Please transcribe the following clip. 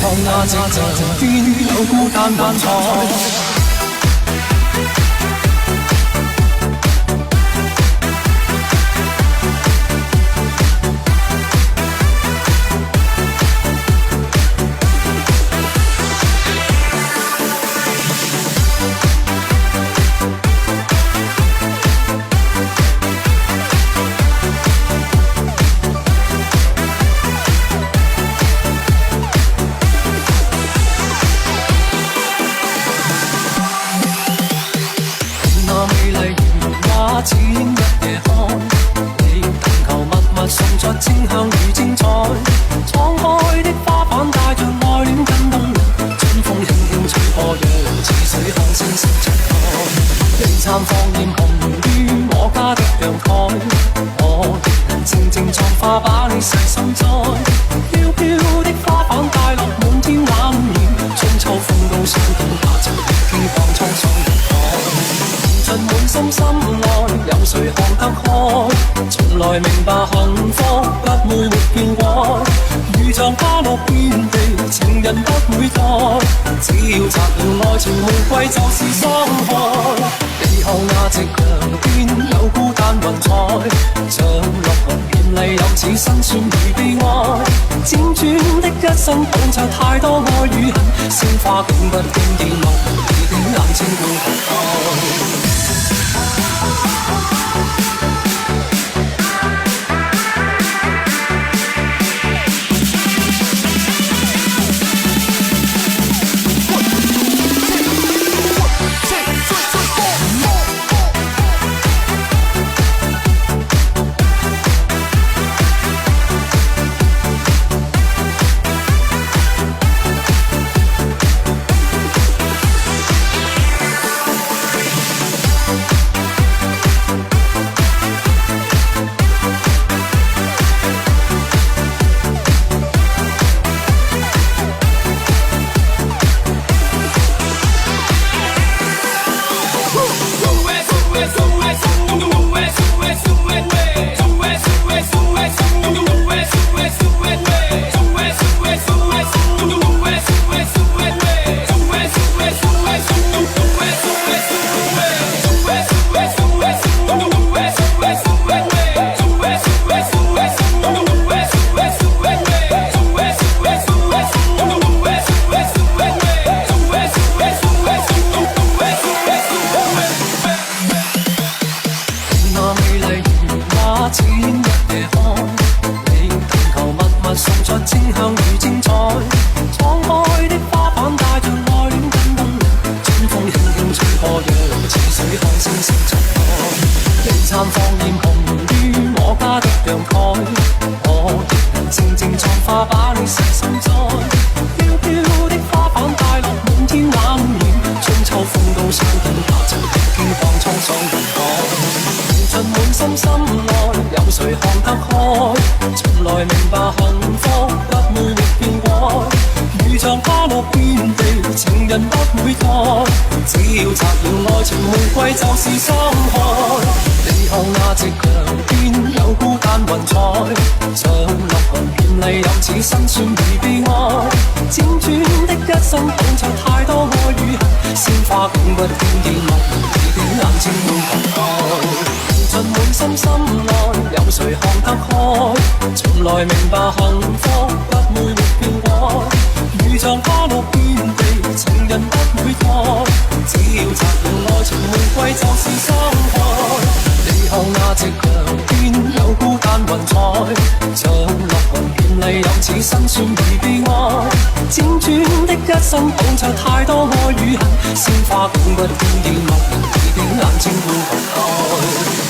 後那夕陽邊有孤單雲彩。千一夜看，你騰球密密送出清香與精彩。敞開的花瓣帶着愛戀跟動人，春風輕輕吹過，讓似水看星星出海。璀璨放焰紅於我家的陽台，我亦能靜靜葬花把你細心栽。飄飄的花瓣帶落滿天畫面，春秋風都相等，下就傾放滄桑人海。盡滿心心愛，有誰看得開？從來明白幸福不會沒變改。如像花落遍地，情人不會待。只要摘了愛情玫瑰，就是傷害。地後那夕陽邊有孤單雲彩，像落紅遍麗，有似辛酸與悲哀。輾轉的一生，捧着太多愛與恨，鮮花竟不經意落你的眼睛會合愛。碰着太多愛與恨，鮮花竟不經意落人，你的眼睛會合開。